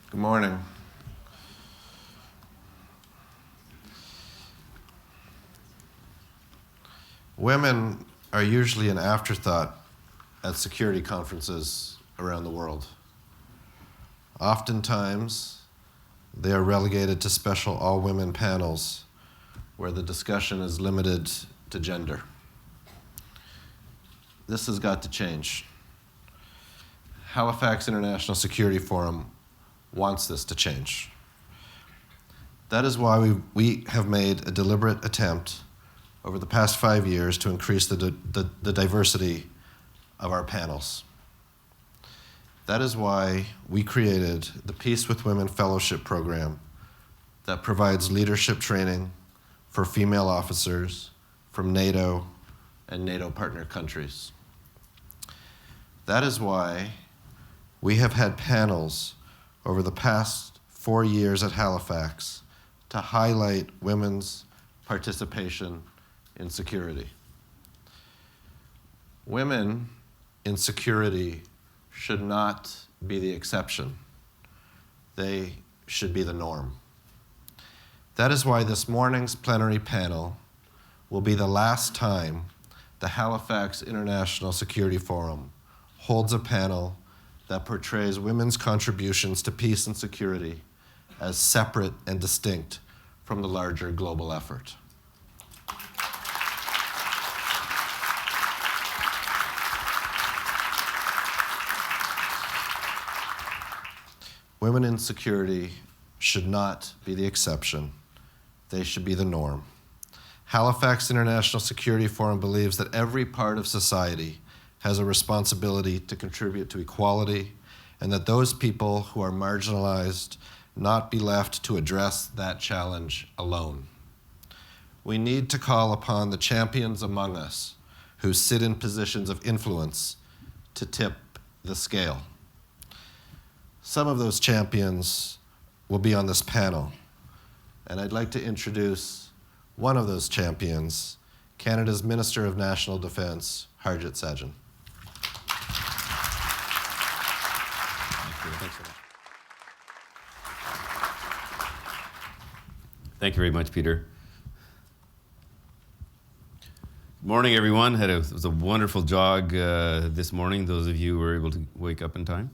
Good morning. Women are usually an afterthought at security conferences around the world. Oftentimes, they are relegated to special all-women panels where the discussion is limited to gender. This has got to change. Halifax International Security Forum wants this to change. That is why we have made a deliberate attempt over the past 5 years to increase the diversity of our panels. That is why we created the Peace with Women Fellowship Program that provides leadership training for female officers from NATO and NATO partner countries. That is why we have had panels over the past 4 years at Halifax to highlight women's participation in security. Women in security should not be the exception. They should be the norm. That is why this morning's plenary panel will be the last time the Halifax International Security Forum holds a panel that portrays women's contributions to peace and security as separate and distinct from the larger global effort. Women in security should not be the exception. They should be the norm. Halifax International Security Forum believes that every part of society has a responsibility to contribute to equality, and that those people who are marginalized not be left to address that challenge alone. We need to call upon the champions among us who sit in positions of influence to tip the scale. Some of those champions will be on this panel, and I'd like to introduce one of those champions, Canada's Minister of National Defence, Harjit Sajjan. Thank you very much, Peter. Good morning, everyone. It was a wonderful jog this morning, those of you who were able to wake up in time.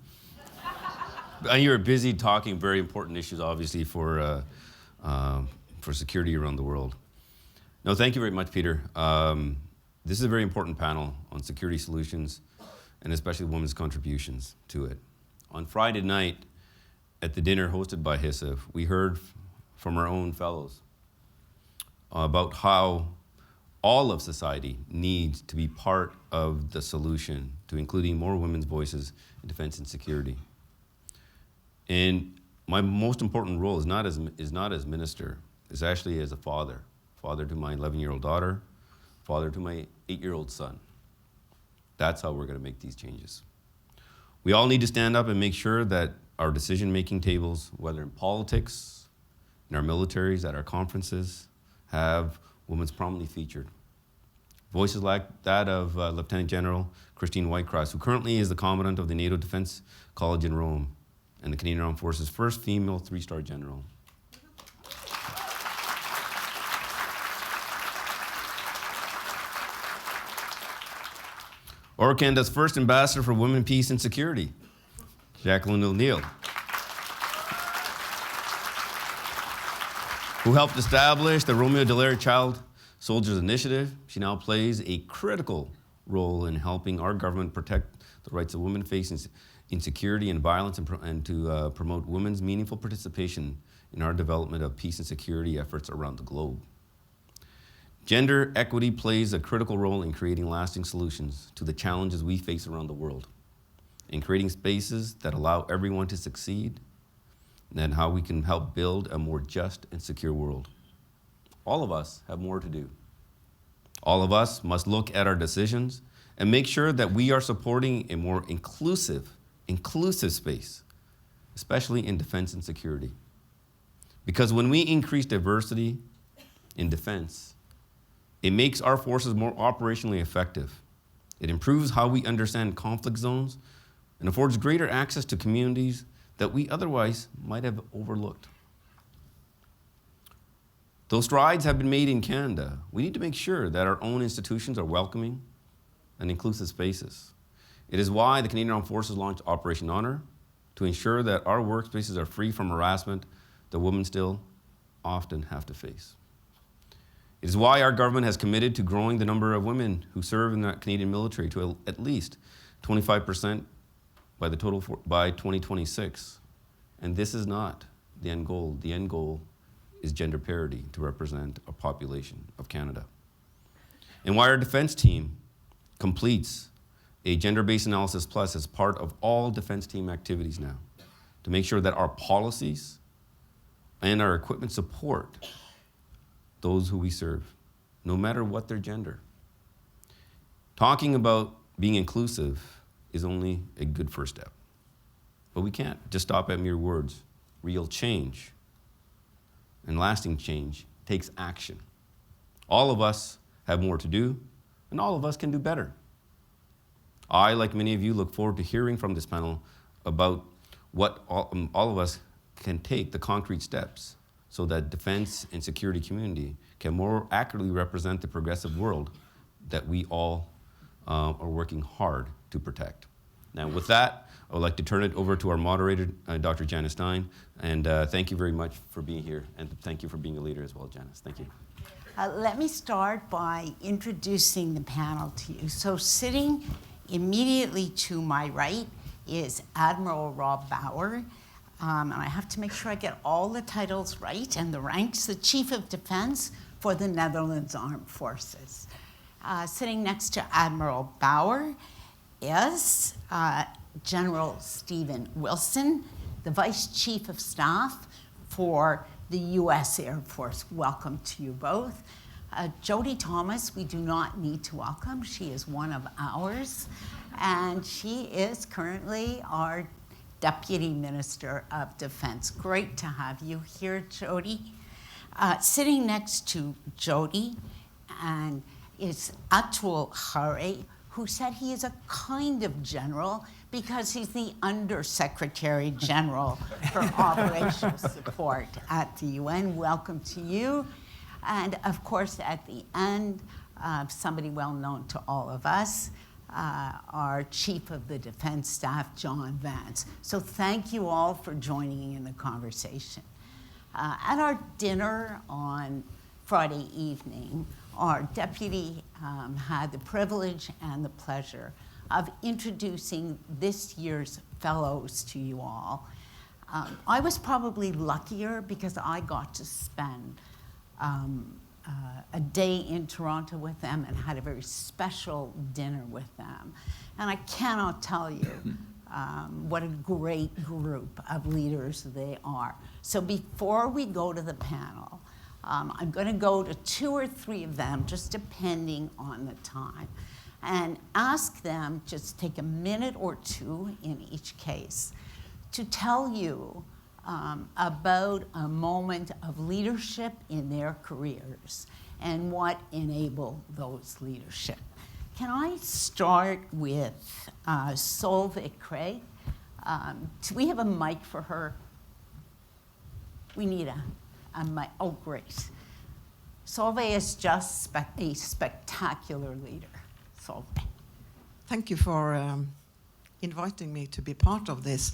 And you were busy talking very important issues, obviously, for security around the world. No, thank you very much, Peter. This is a very important panel on security solutions, and especially women's contributions to it. On Friday night, at the dinner hosted by HISA, we heard from our own fellows about how all of society needs to be part of the solution to including more women's voices in defense and security. And my most important role is not as minister, it's actually as a father to my 11-year-old daughter, father to my 8-year-old son. That's how we're going to make these changes. We all need to stand up and make sure that our decision-making tables, whether in politics, in our militaries, at our conferences, have women's prominently featured. Voices like that of Lieutenant General Christine Whitecross, who currently is the Commandant of the NATO Defense College in Rome and the Canadian Armed Forces' first female 3-star general. Or Canada's first ambassador for women, peace, and security, Jacqueline O'Neill, who helped establish the Romeo Dallaire Child Soldiers Initiative. She now plays a critical role in helping our government protect the rights of women facing insecurity and violence and to promote women's meaningful participation in our development of peace and security efforts around the globe. Gender equity plays a critical role in creating lasting solutions to the challenges we face around the world, in creating spaces that allow everyone to succeed, and how we can help build a more just and secure world. All of us have more to do. All of us must look at our decisions and make sure that we are supporting a more inclusive space, especially in defense and security. Because when we increase diversity in defense, it makes our forces more operationally effective. It improves how we understand conflict zones and affords greater access to communities that we otherwise might have overlooked. Those strides have been made in Canada. We need to make sure that our own institutions are welcoming and inclusive spaces. It is why the Canadian Armed Forces launched Operation Honor, to ensure that our workspaces are free from harassment that women still often have to face. It is why our government has committed to growing the number of women who serve in the Canadian military to at least 25% by 2026. And this is not the end goal. The end goal is gender parity to represent a population of Canada. And why our defense team completes a gender-based analysis plus as part of all defense team activities now, to make sure that our policies and our equipment support those who we serve, no matter what their gender. Talking about being inclusive is only a good first step. But we can't just stop at mere words. Real change and lasting change takes action. All of us have more to do, and all of us can do better. I, like many of you, look forward to hearing from this panel about what all of us can take, the concrete steps, so that defense and security community can more accurately represent the progressive world that we all are working hard to protect. Now, with that, I would like to turn it over to our moderator, Dr. Janice Stein, and thank you very much for being here, and thank you for being a leader as well, Janice. Thank you. Let me start by introducing the panel to you. So sitting immediately to my right is Admiral Rob Bauer. And I have to make sure I get all the titles right and the ranks. The Chief of Defense for the Netherlands Armed Forces. Sitting next to Admiral Bauer is General Stephen Wilson, the Vice Chief of Staff for the U.S. Air Force. Welcome to you both. Jody Thomas, we do not need to welcome. She is one of ours, and she is currently our Deputy Minister of Defense. Great to have you here, Jody. Sitting next to Jody and is Atul Khare, who said he is a kind of general because he's the Undersecretary General for Operational Support at the UN. Welcome to you. And of course, at the end, somebody well known to all of us, our Chief of the Defense Staff, John Vance. So thank you all for joining in the conversation. At our dinner on Friday evening, our deputy had the privilege and the pleasure of introducing this year's fellows to you all. I was probably luckier because I got to spend a day in Toronto with them and had a very special dinner with them. And I cannot tell you what a great group of leaders they are. So before we go to the panel, I'm going to go to 2 or 3 of them, just depending on the time, and ask them, just take a minute or 2 in each case, to tell you about a moment of leadership in their careers and what enabled those leadership. Can I start with Solveig Khare? Do we have a mic for her? We need a mic. Oh, great. Solveig is just a spectacular leader. Solveig. Thank you for inviting me to be part of this.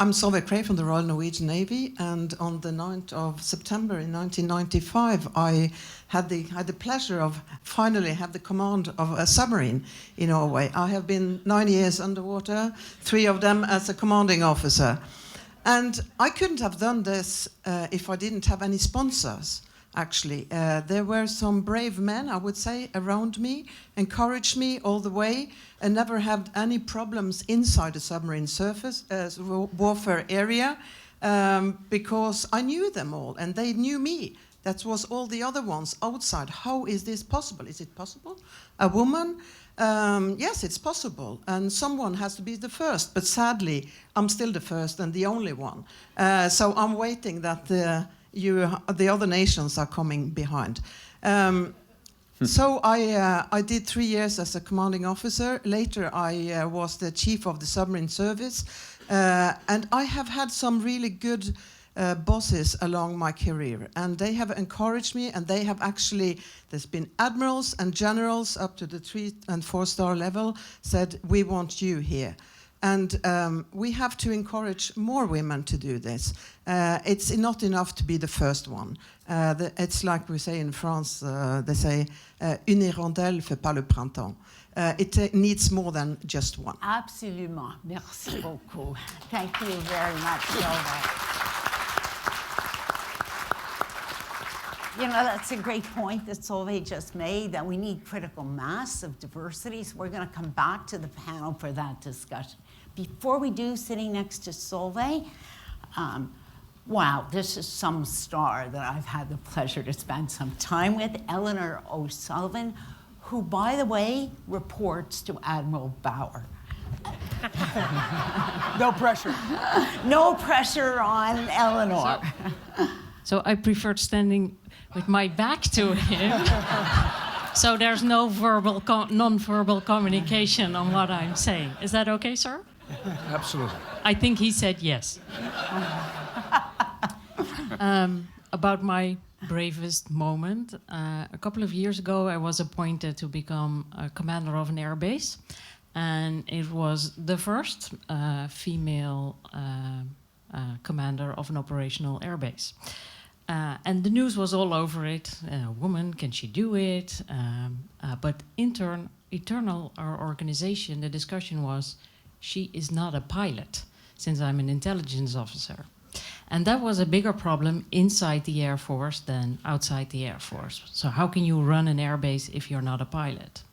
I'm Solveig Khare from the Royal Norwegian Navy, and on the 9th of September in 1995, I had the pleasure of finally have the command of a submarine in Norway. I have been 9 years underwater, 3 of them as a commanding officer. And I couldn't have done this if I didn't have any sponsors, actually. There were some brave men, I would say, around me, encouraged me all the way, and never had any problems inside the submarine surface warfare area, because I knew them all, and they knew me. That was all the other ones outside. How is this possible? Is it possible? A woman? Yes, it's possible, and someone has to be the first, but sadly, I'm still the first and the only one. So I'm waiting that the other nations are coming behind. So I did 3 years as a commanding officer. Later, I was the chief of the submarine service, And I have had some really good bosses along my career, and they have encouraged me, and they have actually, there's been admirals and generals up to the 3- and 4-star level said, we want you here. And we have to encourage more women to do this. It's not enough to be the first one. It's like we say in France, they say, une hirondelle fait pas le printemps. It needs more than just one. Absolument. Merci beaucoup. Thank you very much, Silva. You know, that's a great point that Solveig just made, that we need critical mass of diversity. So we're going to come back to the panel for that discussion. Before we do, sitting next to Solveig, wow, this is some star that I've had the pleasure to spend some time with, Eleanor O'Sullivan, who, by the way, reports to Admiral Bauer. No pressure. No pressure on Eleanor. So I preferred standing with my back to him. So there's no non-verbal communication on what I'm saying. Is that okay, sir? Absolutely. I think he said yes. About my bravest moment, a couple of years ago, I was appointed to become a commander of an air base. And it was the first female commander of an operational air base. And the news was all over it. Woman, can she do it? But internal our organization, the discussion was, she is not a pilot, since I'm an intelligence officer. And that was a bigger problem inside the Air Force than outside the Air Force. So how can you run an airbase if you're not a pilot?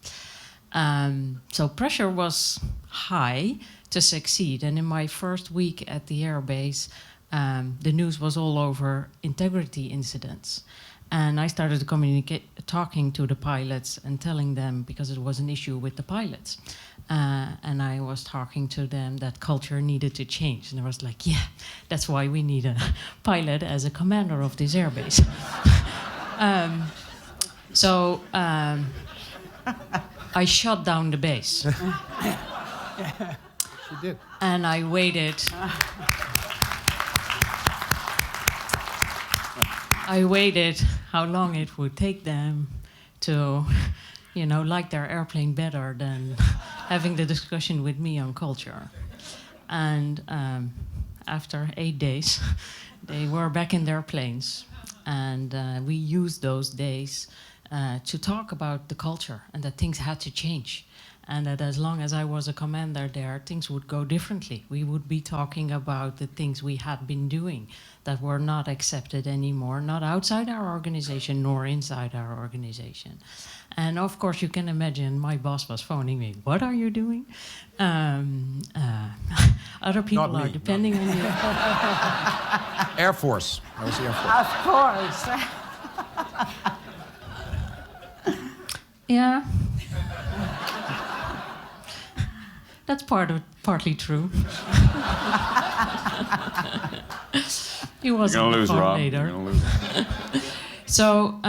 So pressure was high to succeed. And in my first week at the airbase, the news was all over integrity incidents. And I started talking to the pilots and telling them, because it was an issue with the pilots. And I was talking to them that culture needed to change. And I was like, yeah, that's why we need a pilot as a commander of this airbase. I shut down the base. She did. And I waited. I waited how long it would take them to, like their airplane better than having the discussion with me on culture. And after 8 days, they were back in their planes. And we used those days to talk about the culture and that things had to change. And that as long as I was a commander there, things would go differently. We would be talking about the things we had been doing that were not accepted anymore, not outside our organization nor inside our organization. And of course, you can imagine my boss was phoning me. What are you doing? Other people are depending on you. Air Force. That was the Air Force. Of course. Yeah. That's partly true. He wasn't the coordinator. So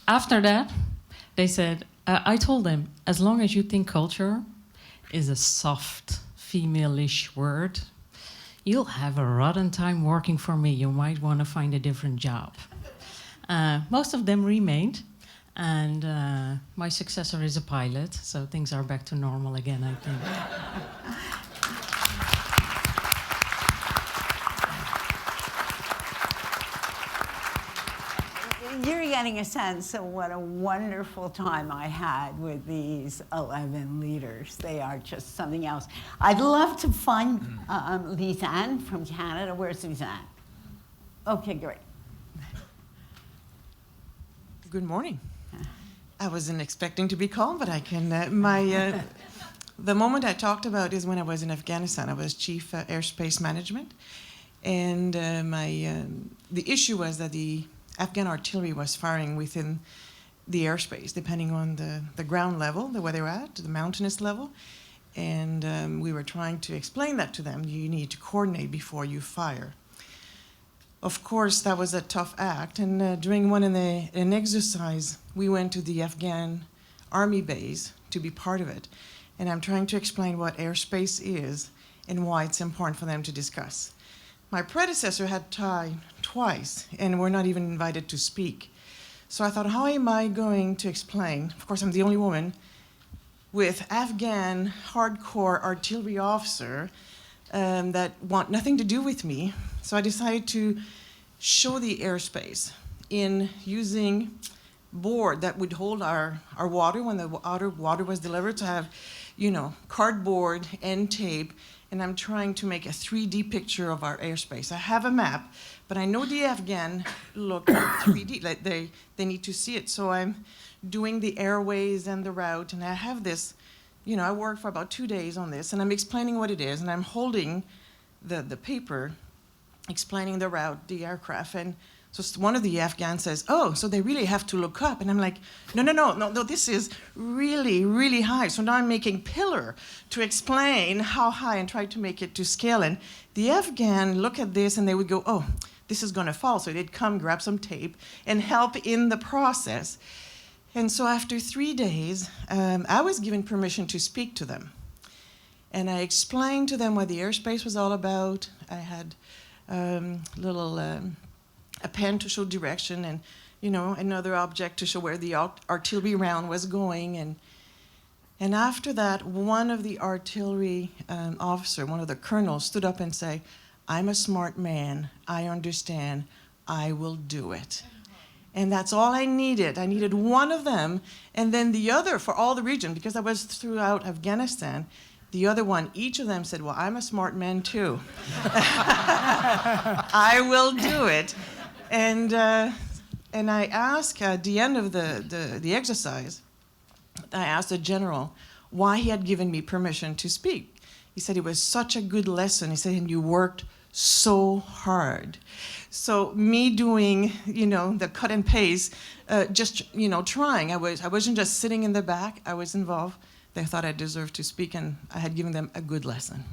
after that, they said, I told them, as long as you think culture is a soft, female-ish word, you'll have a rotten time working for me. You might want to find a different job. Most of them remained. And my successor is a pilot, so things are back to normal again, I think. You're getting a sense of what a wonderful time I had with these 11 leaders. They are just something else. I'd love to find Lisanne from Canada. Where's Lisanne? Okay, great. Good morning. I wasn't expecting to be called, but I can. The moment I talked about is when I was in Afghanistan. I was chief airspace management, and the issue was that the Afghan artillery was firing within the airspace, depending on the ground level, where they were at, the mountainous level, and we were trying to explain that to them. You need to coordinate before you fire. Of course, that was a tough act, and during an exercise, we went to the Afghan army base to be part of it. and I'm trying to explain what airspace is and why it's important for them to discuss. My predecessor had tried twice and were not even invited to speak. So I thought, how am I going to explain? Of course, I'm the only woman with Afghan hardcore artillery officer that want nothing to do with me. So I decided to show the airspace in using board that would hold our water when the water was delivered, to have, cardboard and tape, and I'm trying to make a 3D picture of our airspace. I have a map, but I know the Afghan look 3D, like they need to see it. So I'm doing the airways and the route, and I have this, I worked for about 2 days on this, and I'm explaining what it is, and I'm holding the paper, explaining the route, the aircraft, and so one of the Afghans says, oh, so they really have to look up. And I'm like, no, this is really, really high. So now I'm making pillar to explain how high and try to make it to scale. And the Afghan look at this and they would go, oh, this is gonna fall. So they'd come, grab some tape and help in the process. And so after 3 days, I was given permission to speak to them. And I explained to them what the airspace was all about. I had a pen to show direction, and another object to show where the artillery round was going, and after that, one of the artillery officer, one of the colonels, stood up and said, "I'm a smart man. I understand. I will do it." And that's all I needed. I needed one of them, and then the other for all the region, because I was throughout Afghanistan. The other one, each of them said, "Well, I'm a smart man too. I will do it." And I asked at the end of the exercise, I asked the general why he had given me permission to speak. He said it was such a good lesson. He said, and you worked so hard. So me doing, the cut and paste, just, trying. I wasn't just sitting in the back. I was involved. They thought I deserved to speak, and I had given them a good lesson.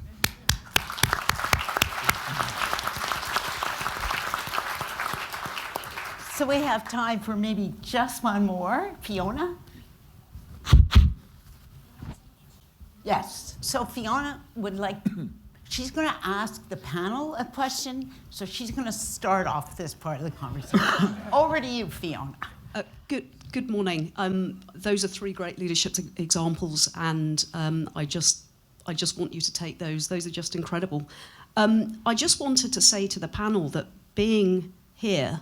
So we have time for maybe just one more. Fiona? Yes. So Fiona would like, she's going to ask the panel a question, so she's going to start off this part of the conversation. Over to you, Fiona. Good morning. Those are 3 great leadership examples, and I just want you to take those. Those are just incredible. I just wanted to say to the panel that being here,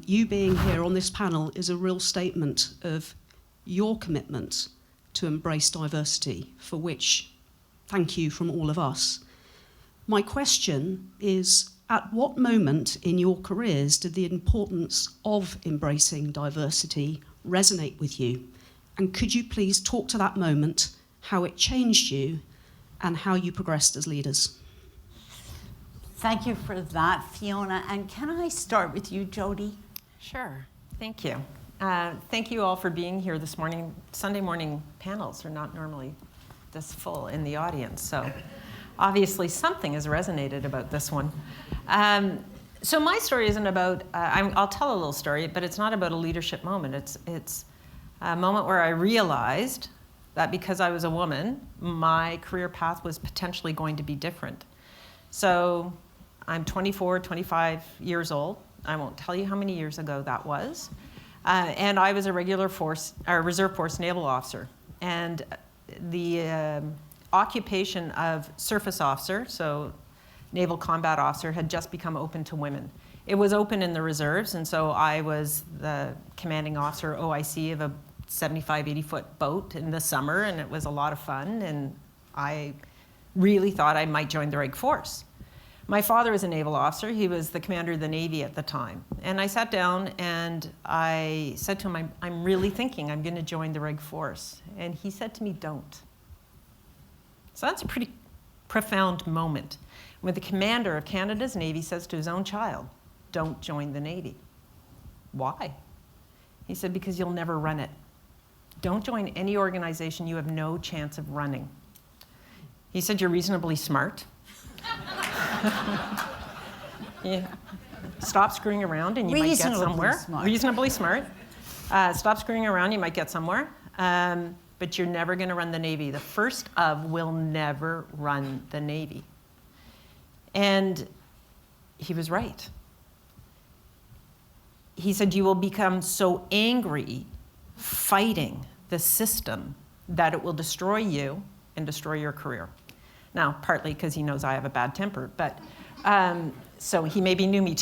you being here on this panel is a real statement of your commitment to embrace diversity, for which thank you from all of us. My question is, at what moment in your careers did the importance of embracing diversity resonate with you? And could you please talk to that moment, how it changed you, and how you progressed as leaders? Thank you for that, Fiona. And can I start with you, Jody? Sure. Thank you. Thank you all for being here this morning. Sunday morning panels are not normally this full in the audience, so obviously something has resonated about this one. So my story isn't about, I'll tell a little story, but it's not about a leadership moment. It's a moment where I realized that because I was a woman, my career path was potentially going to be different. So I'm 24, 25 years old. I won't tell you how many years ago that was. And I was a reserve force naval officer. And the occupation of surface officer, so naval combat officer, had just become open to women. It was open in the reserves, and so I was the commanding officer, OIC, of a 75, 80-foot boat in the summer, and it was a lot of fun, and I really thought I might join the Reg Force. My father was a naval officer. He was the commander of the Navy at the time. And I sat down and I said to him, I'm really thinking I'm going to join the Reg Force. And he said to me, don't. So that's a pretty profound moment when the commander of Canada's Navy says to his own child, don't join the Navy. Why? He said, because you'll never run it. Don't join any organization you have no chance of running. He said, you're reasonably smart. Yeah. Stop screwing around and you might get somewhere. Reasonably smart. Stop screwing around, you might get somewhere. but you're never going to run the Navy. The first of will never run the Navy. And he was right. He said, you will become so angry fighting the system that it will destroy you and destroy your career. Now, partly because he knows I have a bad temper, but so he maybe knew me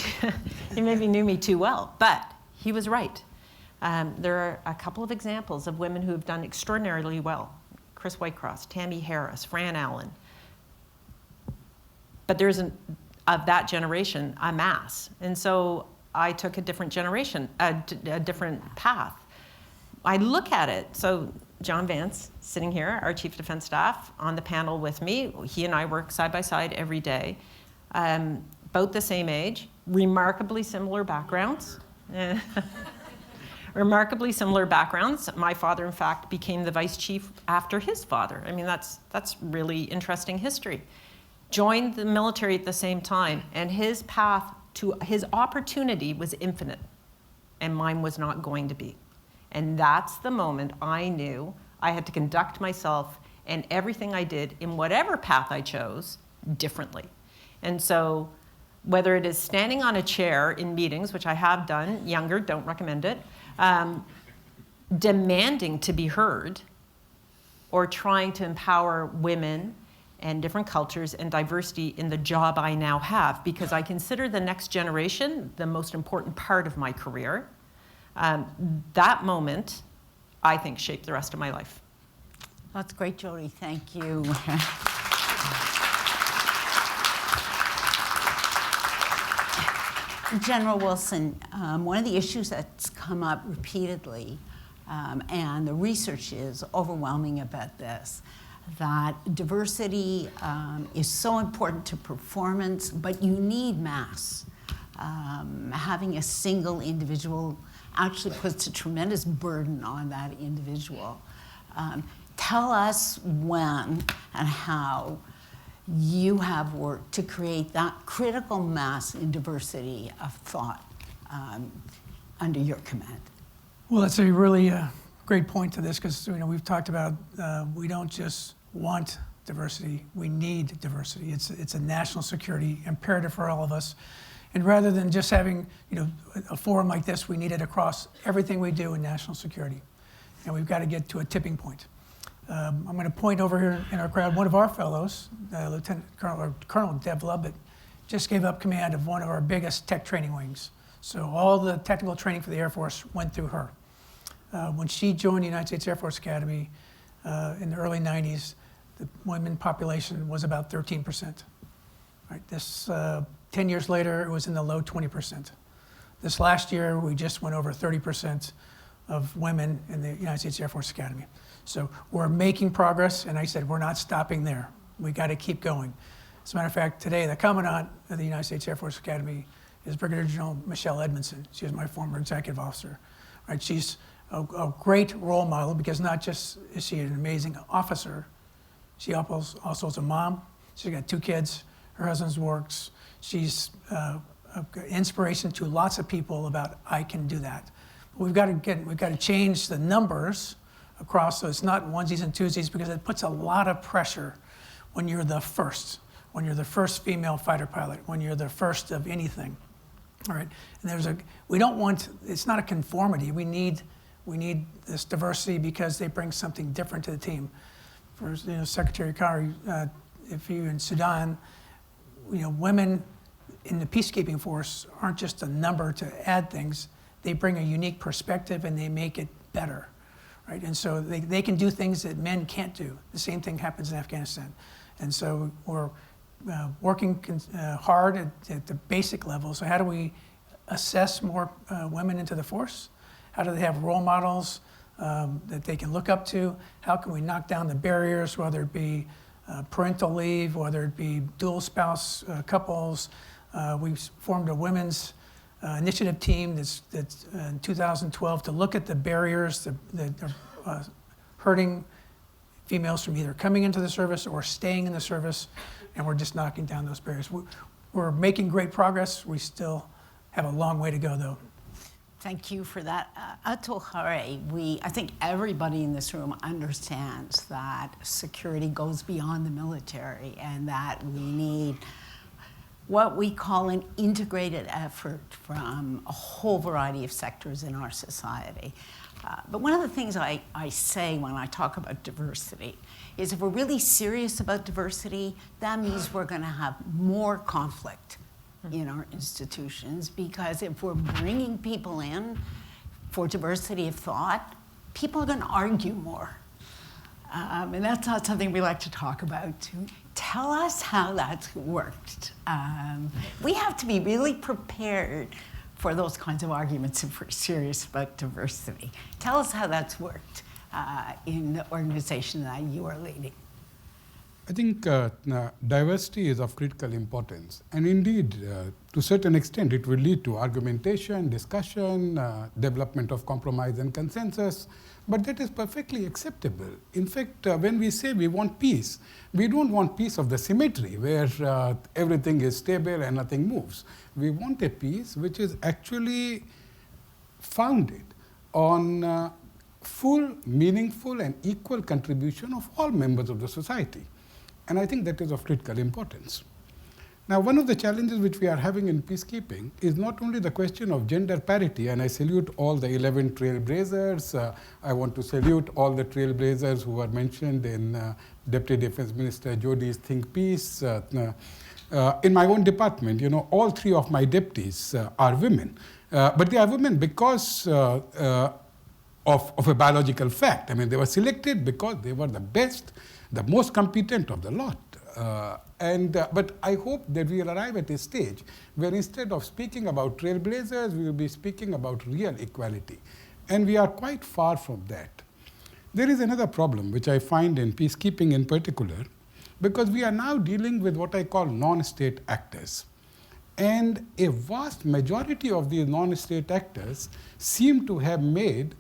too well, but he was right. There are a couple of examples of women who have done extraordinarily well. Chris Whitecross, Tammy Harris, Fran Allen. But there's of that generation, a mass. And so I took a different generation, a different path. I look at it, so John Vance, sitting here, our Chief of Defense Staff, on the panel with me. He and I work side by side every day. About the same age, remarkably similar backgrounds. Remarkably similar backgrounds. My father, in fact, became the vice chief after his father. I mean, that's really interesting history. Joined the military at the same time, and his path to his opportunity was infinite, and mine was not going to be. And that's the moment I knew I had to conduct myself and everything I did in whatever path I chose differently. And so whether it is standing on a chair in meetings, which I have done, younger, don't recommend it, demanding to be heard, or trying to empower women and different cultures and diversity in the job I now have, because I consider the next generation the most important part of my career. That moment, I think, shaped the rest of my life. That's great, Jody. Thank you. General Wilson, one of the issues that's come up repeatedly, and the research is overwhelming about this, that diversity is so important to performance, but you need mass. Having a single individual actually puts a tremendous burden on that individual. Tell us when and how you have worked to create that critical mass in diversity of thought under your command. Well, that's a really great point to this, because we've talked about we don't just want diversity, we need diversity. It's a national security imperative for all of us. And rather than just having a forum like this, we need it across everything we do in national security. And we've got to get to a tipping point. I'm going to point over here in our crowd, one of our fellows, Lieutenant Colonel Deb Lovett, just gave up command of one of our biggest tech training wings. So all the technical training for the Air Force went through her. When she joined the United States Air Force Academy in the early 90s, the women population was about 13%. Right, this 10 years later, it was in the low 20%. This last year, we just went over 30% of women in the United States Air Force Academy. So we're making progress, and I said we're not stopping there. We got to keep going. As a matter of fact, today the Commandant of the United States Air Force Academy is Brigadier General Michelle Edmondson. She was my former executive officer. Right, she's a great role model, because not just is she an amazing officer, she also is a mom. She's got 2 kids. Her husband works. She's an inspiration to lots of people about I can do that. We've got to change the numbers across, so it's not onesies and twosies, because it puts a lot of pressure when you're the first female fighter pilot, when you're the first of anything. All right, and we don't want, it's not a conformity. We need this diversity because they bring something different to the team. For Secretary Khare, if you're in Sudan, women in the peacekeeping force aren't just a number to add things. They bring a unique perspective and they make it better, right? And so they can do things that men can't do. The same thing happens in Afghanistan. And so we're working hard at the basic level. So how do we assess more women into the force? How do they have role models that they can look up to? How can we knock down the barriers, whether it be parental leave, whether it be dual spouse couples? We formed a women's initiative team that's in 2012 to look at the barriers that are hurting females from either coming into the service or staying in the service, and we're just knocking down those barriers. We're making great progress. We still have a long way to go, though. Thank you for that. Atul, Khare, I think everybody in this room understands that security goes beyond the military and that we need what we call an integrated effort from a whole variety of sectors in our society. But one of the things I say when I talk about diversity is if we're really serious about diversity, that means we're going to have more conflict in our institutions, because if we're bringing people in for diversity of thought, people are going to argue more. And that's not something we like to talk about. Tell us how that's worked. We have to be really prepared for those kinds of arguments if we're serious about diversity. Tell us how that's worked in the organization that you are leading. I think diversity is of critical importance. And indeed, to a certain extent, it will lead to argumentation, discussion, development of compromise and consensus. But that is perfectly acceptable. In fact, when we say we want peace, we don't want peace of the symmetry where everything is stable and nothing moves. We want a peace which is actually founded on full, meaningful, and equal contribution of all members of the society. And I think that is of critical importance. Now, one of the challenges which we are having in peacekeeping is not only the question of gender parity, and I salute all the 11 trailblazers. I want to salute all the trailblazers who were mentioned in Deputy Defense Minister Jody's Think Peace. In my own department, all three of my deputies are women. But they are women because of a biological fact. I mean, they were selected because they were the best, the most competent of the lot. But I hope that we will arrive at a stage where instead of speaking about trailblazers, we will be speaking about real equality. And we are quite far from that. There is another problem which I find in peacekeeping in particular, because we are now dealing with what I call non-state actors. And a vast majority of these non-state actors seem to have made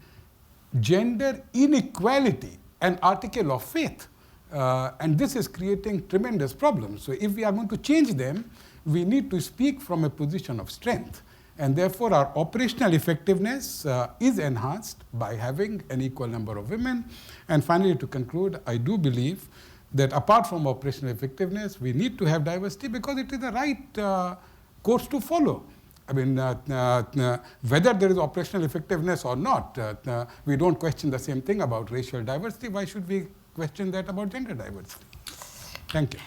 gender inequality an article of faith. And this is creating tremendous problems. So if we are going to change them, we need to speak from a position of strength. And therefore, our operational effectiveness is enhanced by having an equal number of women. And finally, to conclude, I do believe that apart from operational effectiveness, we need to have diversity because it is the right course to follow. I mean, whether there is operational effectiveness or not, we don't question the same thing about racial diversity. Why should we question that about gender diversity? Thank you.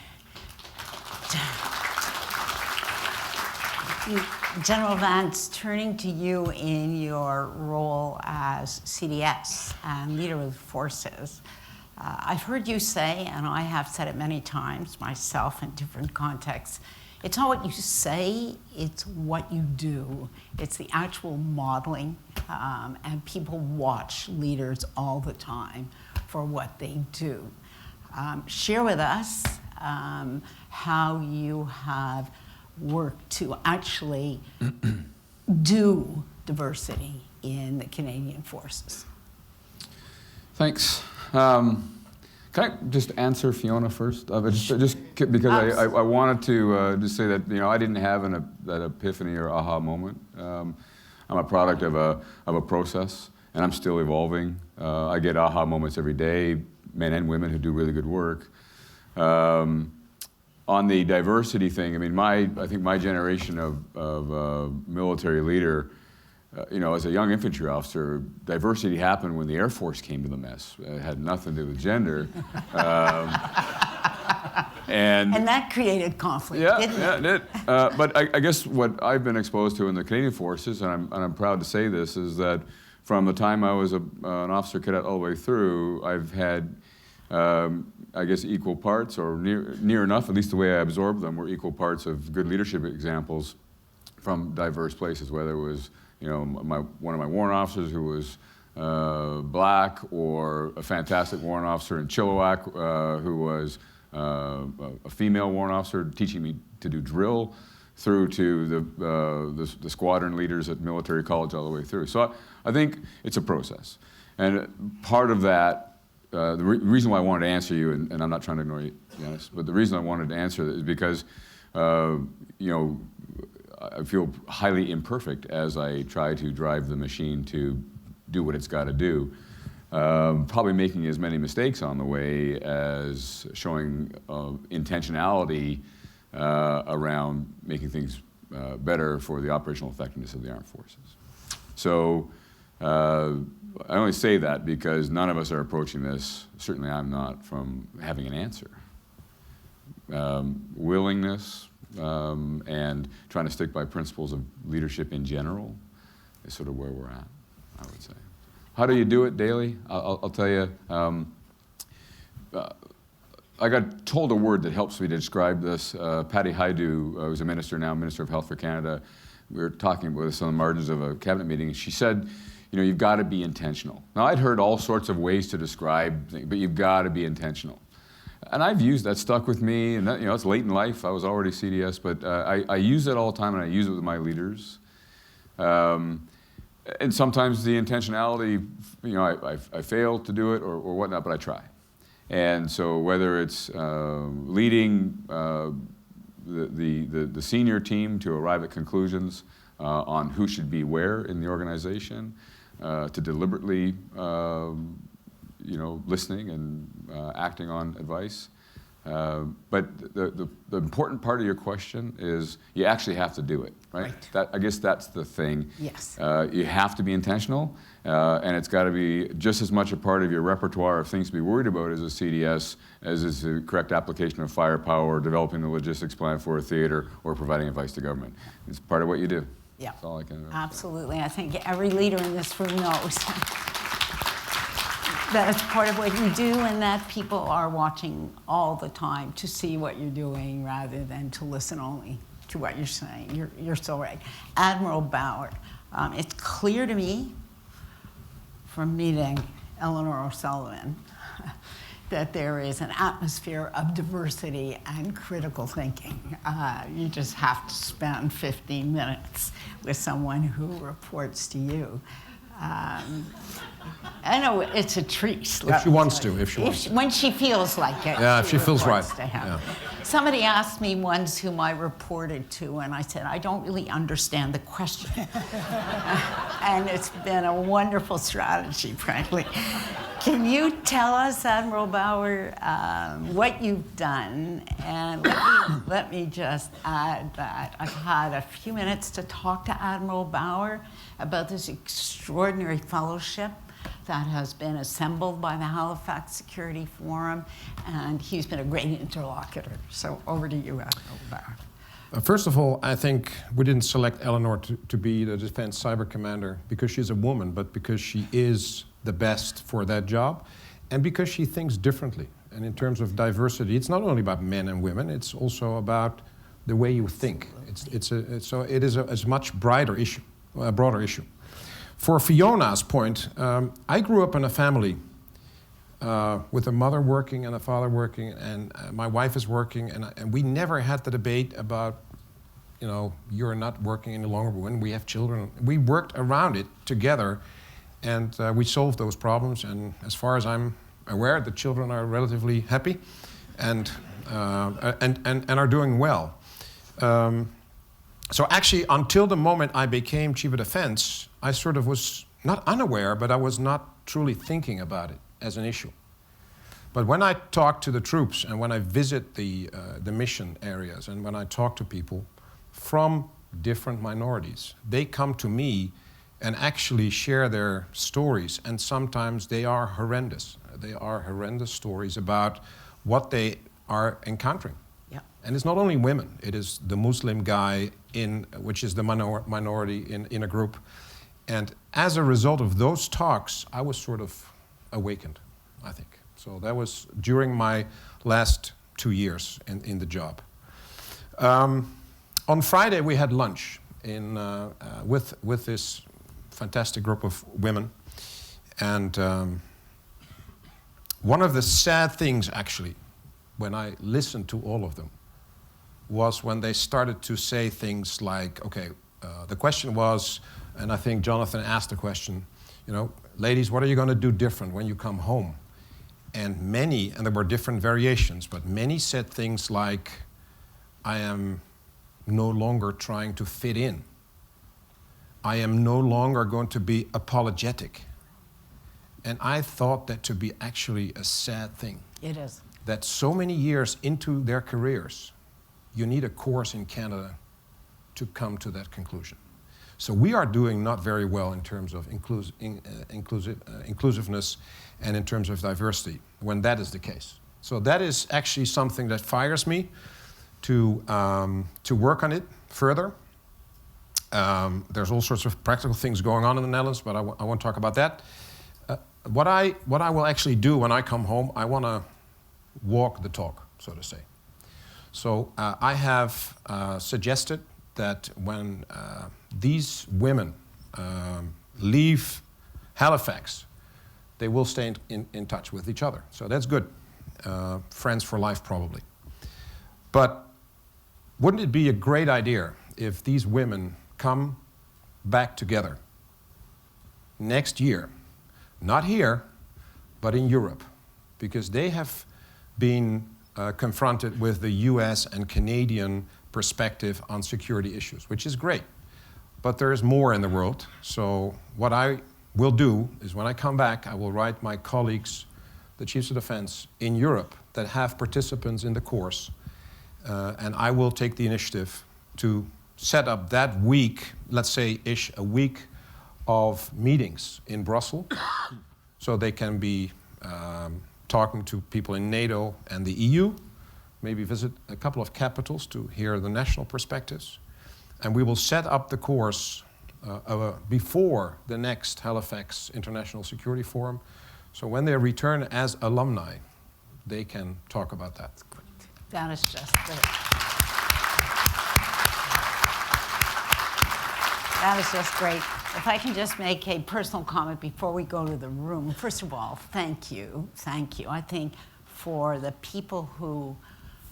General Vance, turning to you in your role as CDS and leader of the forces, I've heard you say, and I have said it many times myself in different contexts, it's not what you say, it's what you do. It's the actual modeling, and people watch leaders all the time for what they do. Share with us how you have worked to actually do diversity in the Canadian Forces. Thanks. Can I just answer Fiona first? Just because I wanted to just say that I didn't have that epiphany or aha moment. I'm a product of a process, and I'm still evolving. I get aha moments every day, men and women who do really good work. On the diversity thing, I mean, I think my generation of military leader, as a young infantry officer, diversity happened when the Air Force came to the mess. It had nothing to do with gender. And that created conflict, didn't it? Yeah, it did. But I guess what I've been exposed to in the Canadian Forces, and I'm proud to say this, is that from the time I was an officer cadet all the way through, I've had, I guess, equal parts, or near enough, at least the way I absorbed them, were equal parts of good leadership examples from diverse places, whether it was one of my warrant officers who was black, or a fantastic warrant officer in Chilliwack who was a female warrant officer teaching me to do drill, through to the squadron leaders at military college all the way through. So I think it's a process. And part of that, the reason why I wanted to answer you, and I'm not trying to ignore you, Janice, but the reason I wanted to answer is because, I feel highly imperfect as I try to drive the machine to do what it's got to do. Probably making as many mistakes on the way as showing intentionality around making things better for the operational effectiveness of the armed forces. So I only say that because none of us are approaching this, certainly I'm not, from having an answer. Willingness and trying to stick by principles of leadership in general is sort of where we're at, I would say. How do you do it daily? I'll tell you. I got told a word that helps me to describe this. Patty Haidu, who's a minister now, Minister of Health for Canada, we were talking about this on the margins of a cabinet meeting, and she said, you know, you've got to be intentional. Now, I'd heard all sorts of ways to describe things, but you've got to be intentional. And I've used that, stuck with me, and that, you know, it's late in life. I was already CDS, but I use it all the time, and I use it with my leaders. And sometimes the intentionality, you know, I fail to do it or whatnot, but I try. And so whether it's leading the senior team to arrive at conclusions on who should be where in the organization, to deliberately, you know, listening and acting on advice. But the important part of your question is you actually have to do it, right? I guess that's the thing. Yes. You have to be intentional, and it's got to be just as much a part of your repertoire of things to be worried about as a CDS as is the correct application of firepower, developing the logistics plan for a theater, or providing advice to government. It's part of what you do. Yeah. That's all I can Absolutely. I think every leader in this room knows that it's part of what you do, and that people are watching all the time to see what you're doing rather than to listen only to what you're saying. You're so right. Admiral Bauer, it's clear to me from meeting Eleanor O'Sullivan that there is an atmosphere of diversity and critical thinking. You just have to spend 15 minutes with someone who reports to you. I know it's a treat. If she wants to. When she feels like it. Yeah, if she feels right. Yeah. Somebody asked me once whom I reported to, and I said, I don't really understand the question. And it's been a wonderful strategy, frankly. Can you tell us, Admiral Bauer, what you've done? And let me just add that I've had a few minutes to talk to Admiral Bauer about this extraordinary fellowship that has been assembled by the Halifax Security Forum, and he's been a great interlocutor. So over to you, Admiral Bauer. First of all, I think we didn't select Eleanor to be the Defense Cyber Commander because she's a woman, but because she is the best for that job, and because she thinks differently. And in terms of diversity, it's not only about men and women, it's also about the way you think. So it is a much broader issue. For Fiona's point, I grew up in a family with a mother working and a father working, and my wife is working, and we never had the debate about, you know, you're not working any longer when we have children. We worked around it together, and we solved those problems. And as far as I'm aware, the children are relatively happy, and are doing well. So actually, until the moment I became Chief of Defense, I sort of was not unaware, but I was not truly thinking about it as an issue. But when I talk to the troops and when I visit the mission areas and when I talk to people from different minorities, they come to me and actually share their stories, and sometimes they are horrendous. They are horrendous stories about what they are encountering. Yeah. And it's not only women, it is the Muslim guy which is the minority in a group. And as a result of those talks, I was sort of awakened, I think. So that was during my last 2 years in the job. On Friday, we had lunch with this fantastic group of women. And one of the sad things, actually, when I listened to all of them, was when they started to say things like, okay, the question was, and I think Jonathan asked the question, you know, ladies, what are you going to do different when you come home? And many, and there were different variations, but many said things like, I am no longer trying to fit in. I am no longer going to be apologetic. And I thought that to be actually a sad thing. It is. That so many years into their careers, you need a course in Canada to come to that conclusion. So we are doing not very well in terms of inclusiveness and in terms of diversity, when that is the case. So that is actually something that fires me to work on it further. There's all sorts of practical things going on in the Netherlands, but I won't talk about that. What I will actually do when I come home, I want to walk the talk, so to say. So I have suggested that when these women leave Halifax, they will stay in touch with each other. So that's good. Friends for life, probably. But wouldn't it be a great idea if these women come back together next year? Not here, but in Europe, because they have been confronted with the US and Canadian perspective on security issues, which is great. But there is more in the world. So what I will do is when I come back, I will write my colleagues, the chiefs of defense in Europe that have participants in the course, and I will take the initiative to set up that week, let's say a week of meetings in Brussels, so they can be talking to people in NATO and the EU, maybe visit a couple of capitals to hear the national perspectives. And we will set up the course before the next Halifax International Security Forum. So when they return as alumni, they can talk about that. That is just great. That is just great. If I can just make a personal comment before we go to the room. First of all, thank you. Thank you. I think for the people who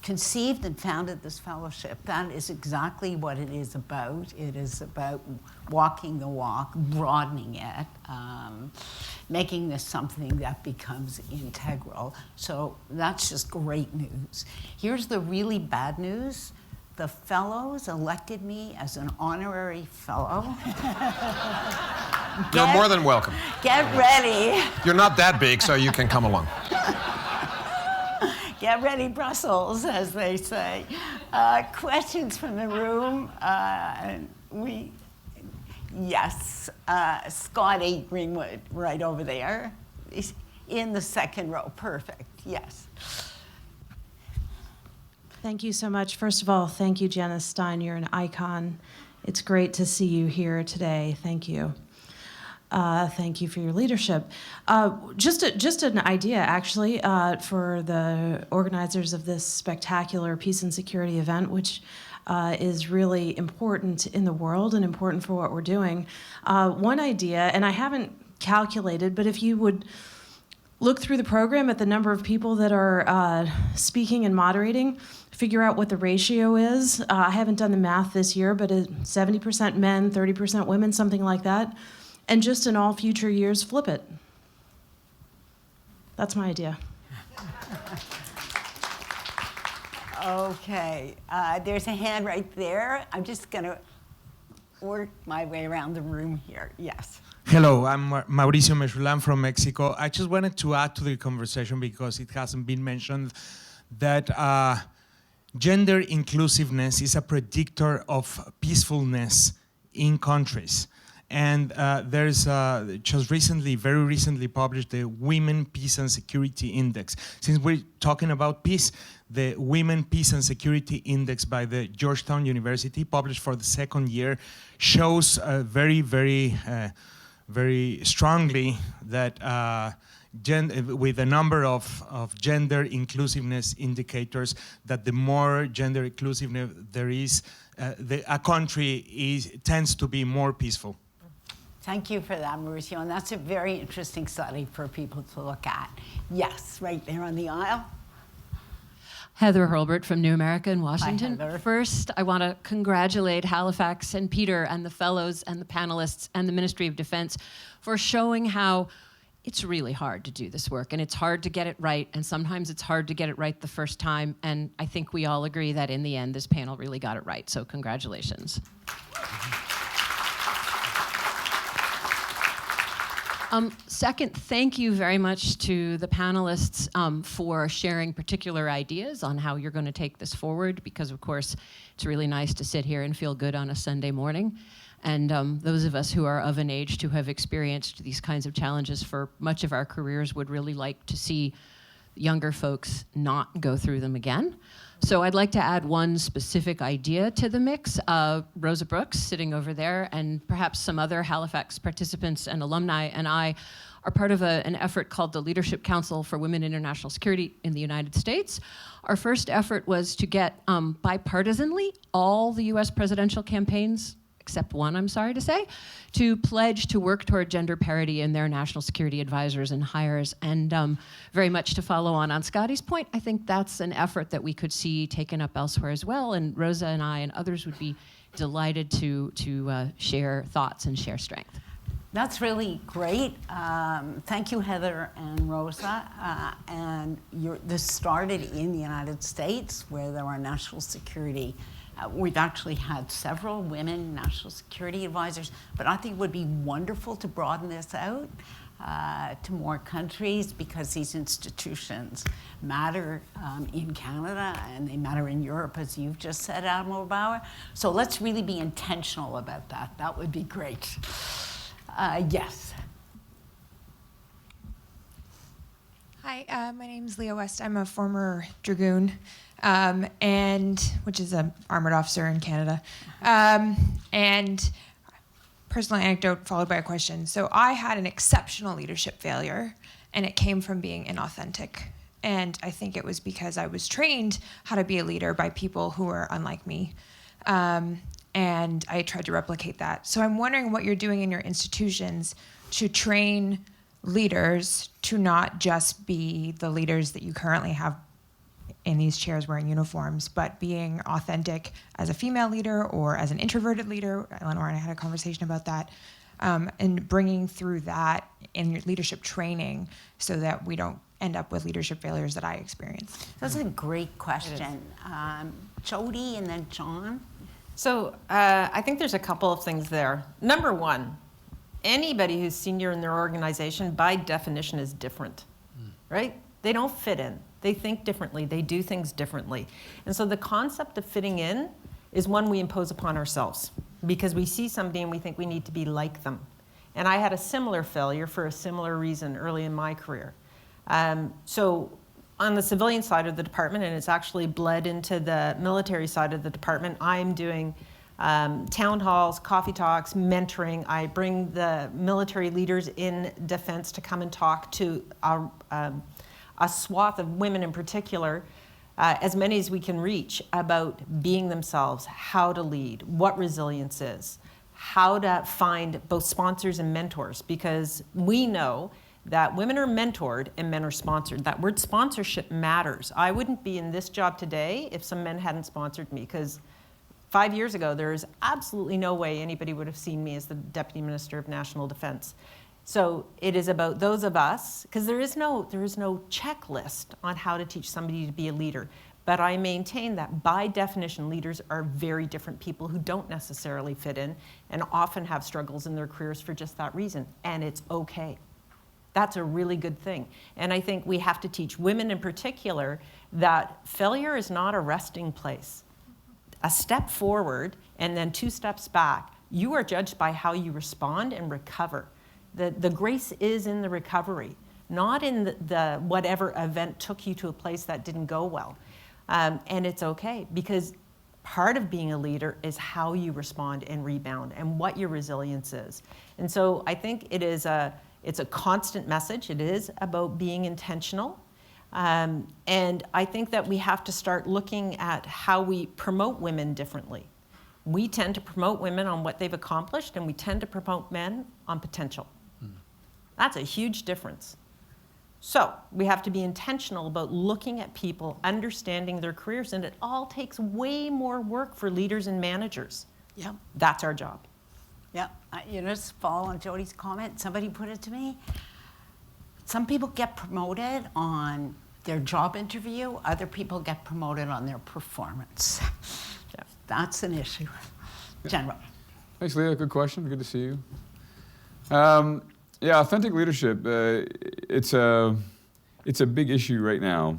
conceived and founded this fellowship, that is exactly what it is about. It is about walking the walk, broadening it, making this something that becomes integral. So that's just great news. Here's the really bad news. The fellows elected me as an honorary fellow. You're more than welcome. Get ready. You're not that big, so you can come along. Get ready, Brussels, as they say. Questions from the room? Yes, Scotty Greenwood, right over there. He's in the second row, perfect, yes. Thank you so much. First of all, thank you, Janice Stein. You're an icon. It's great to see you here today. Thank you. Thank you for your leadership. Just an idea, actually, for the organizers of this spectacular peace and security event, which is really important in the world and important for what we're doing. One idea, and I haven't calculated, but if you would look through the program at the number of people that are speaking and moderating, figure out what the ratio is. I haven't done the math this year, but 70% men, 30% women, something like that. And just in all future years, flip it. That's my idea. Okay, there's a hand right there. I'm just going to work my way around the room here. Yes. Hello, I'm Mauricio Mesulan from Mexico. I just wanted to add to the conversation, because it hasn't been mentioned, that gender inclusiveness is a predictor of peacefulness in countries. And there's just very recently published the Women, Peace and Security Index. Since we're talking about peace, the Women, Peace and Security Index by the Georgetown University, published for the second year, shows very strongly that with a number of gender inclusiveness indicators, that the more gender inclusiveness there is, a country tends to be more peaceful. Thank you for that, Mauricio, and that's a very interesting study for people to look at. Yes, right there on the aisle. Heather Hurlbert from New America in Washington. Hi, Heather. First, I want to congratulate Halifax and Peter and the fellows and the panelists and the Ministry of Defense for showing how it's really hard to do this work, and it's hard to get it right, and sometimes it's hard to get it right the first time, and I think we all agree that in the end, this panel really got it right, so congratulations. Second, thank you very much to the panelists for sharing particular ideas on how you're going to take this forward, because of course, it's really nice to sit here and feel good on a Sunday morning. And those of us who are of an age to have experienced these kinds of challenges for much of our careers would really like to see younger folks not go through them again. So I'd like to add one specific idea to the mix. Rosa Brooks, sitting over there, and perhaps some other Halifax participants and alumni and I are part of an effort called the Leadership Council for Women in International Security in the United States. Our first effort was to get bipartisanly all the US presidential campaigns, except one, I'm sorry to say, to pledge to work toward gender parity in their national security advisors and hires. And very much to follow on Scotty's point, I think that's an effort that we could see taken up elsewhere as well. And Rosa and I and others would be delighted to share thoughts and share strength. That's really great. Thank you, Heather and Rosa. This started in the United States, where there are national security. We've actually had several women national security advisors, but I think it would be wonderful to broaden this out to more countries, because these institutions matter in Canada and they matter in Europe, as you've just said, Admiral Bauer. So let's really be intentional about that. That would be great. Yes. Hi, my name's Leah West. I'm a former Dragoon, which is an armored officer in Canada. And personal anecdote followed by a question. So I had an exceptional leadership failure, and it came from being inauthentic. And I think it was because I was trained how to be a leader by people who were unlike me. And I tried to replicate that. So I'm wondering what you're doing in your institutions to train leaders to not just be the leaders that you currently have in these chairs wearing uniforms, but being authentic as a female leader or as an introverted leader. Eleanor and I had a conversation about that, and bringing through that in your leadership training so that we don't end up with leadership failures that I experienced. That's a great question. Jody and then John. So I think there's a couple of things there. Number one, anybody who's senior in their organization by definition is different, right? They don't fit in. They think differently. They do things differently. And so the concept of fitting in is one we impose upon ourselves, because we see somebody and we think we need to be like them. And I had a similar failure for a similar reason early in my career. So on the civilian side of the department, and it's actually bled into the military side of the department, I'm doing town halls, coffee talks, mentoring. I bring the military leaders in defense to come and talk to a swath of women in particular, as many as we can reach, about being themselves, how to lead, what resilience is, how to find both sponsors and mentors, because we know that women are mentored and men are sponsored. That word sponsorship matters. I wouldn't be in this job today if some men hadn't sponsored me, because 5 years ago, there is absolutely no way anybody would have seen me as the Deputy Minister of National Defense. So it is about those of us, because there is no checklist on how to teach somebody to be a leader. But I maintain that by definition, leaders are very different people who don't necessarily fit in and often have struggles in their careers for just that reason. And it's okay. That's a really good thing. And I think we have to teach women in particular that failure is not a resting place. A step forward and then 2 steps back, you are judged by how you respond and recover. The grace is in the recovery, not in the whatever event took you to a place that didn't go well. And it's okay, because part of being a leader is how you respond and rebound and what your resilience is. And so I think it's a constant message. It is about being intentional. And I think that we have to start looking at how we promote women differently. We tend to promote women on what they've accomplished, and we tend to promote men on potential. That's a huge difference. So we have to be intentional about looking at people, understanding their careers, and it all takes way more work for leaders and managers. Yep. That's our job. Yeah, just follow on Jody's comment. Somebody put it to me. some people get promoted on their job interview, other people get promoted on their performance. That's an issue. General. Thanks, Leah. Good question. Good to see you. Yeah, authentic leadership, it's a big issue right now.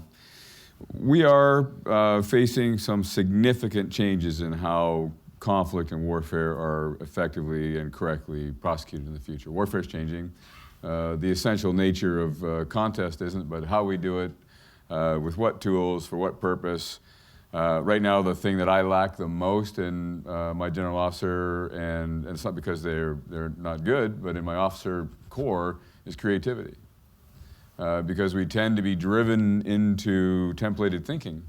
We are facing some significant changes in how conflict and warfare are effectively and correctly prosecuted in the future. Warfare is changing. The essential nature of contest isn't, but how we do it, with what tools, for what purpose. Right now, the thing that I lack the most in my general officer, and it's not because they're not good, but in my officer corps, is creativity. Because we tend to be driven into templated thinking.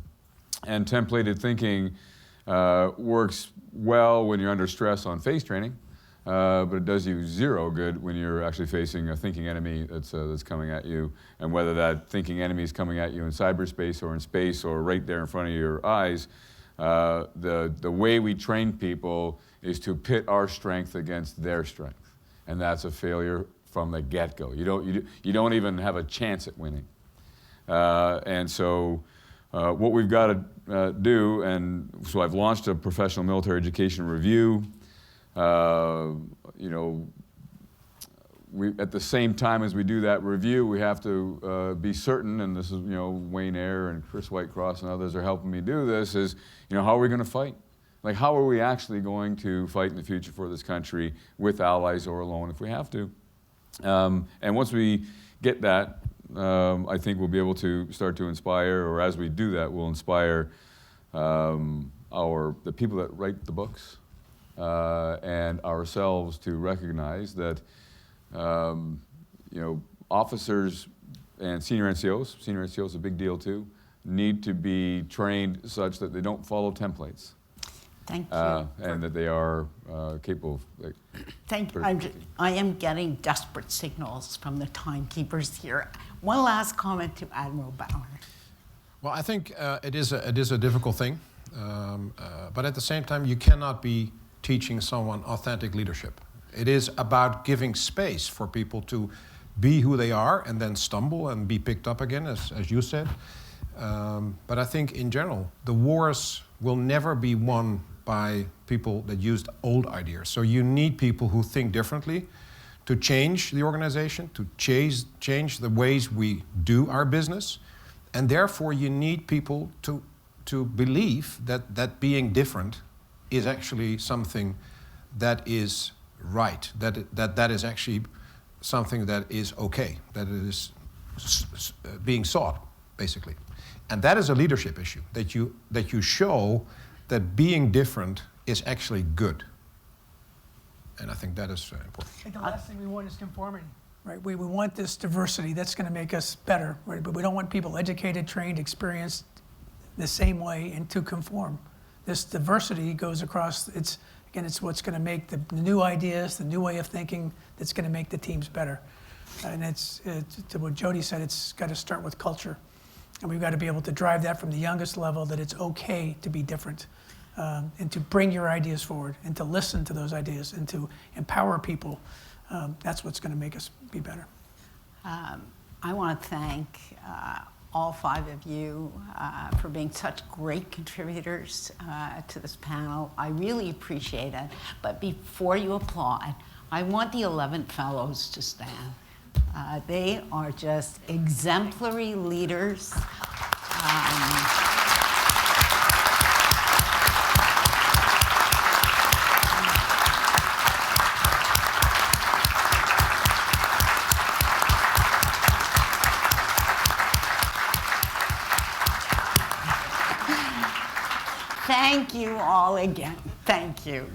And templated thinking works well when you're under stress on face training, but it does you zero good when you're actually facing a thinking enemy that's coming at you. And whether that thinking enemy is coming at you in cyberspace or in space or right there in front of your eyes, the way we train people is to pit our strength against their strength. And that's a failure from the get-go. You don't even have a chance at winning. And so what we've got to do, and so I've launched a professional military education review. At the same time as we do that review, we have to be certain, and this is, Wayne Eyre and Chris Whitecross and others are helping me do this, is, how are we going to fight? Like, how are we actually going to fight in the future for this country with allies or alone if we have to? And once we get that, I think we'll be able to start to inspire, or as we do that, we'll inspire the people that write the books and ourselves to recognize that officers and senior NCOs is a big deal too, need to be trained such that they don't follow templates. Thank you. And that they are capable of. Thank you. I am getting desperate signals from the timekeepers here. One last comment to Admiral Bauer. Well, I think it is a difficult thing, but at the same time, you cannot be teaching someone authentic leadership. It is about giving space for people to be who they are and then stumble and be picked up again, as you said. But I think in general, the wars will never be won by people that used old ideas. So you need people who think differently to change the organization, to change the ways we do our business. And therefore you need people to believe that being different is actually something that is right, that is actually something that is okay, that it is being sought, basically. And that is a leadership issue, that you show that being different is actually good. And I think that is important. I think the last thing we want is conformity, right? We want this diversity that's going to make us better, right? But we don't want people educated, trained, experienced the same way and to conform. This diversity goes across, it's what's going to make the new ideas, the new way of thinking that's going to make the teams better. And it's to what Jody said, it's got to start with culture. And we've got to be able to drive that from the youngest level, that it's okay to be different, and to bring your ideas forward, and to listen to those ideas, and to empower people. That's what's going to make us be better. I want to thank all five of you for being such great contributors to this panel. I really appreciate it. But before you applaud, I want the 11 fellows to stand. They are just exemplary leaders. Thank you all again. Thank you.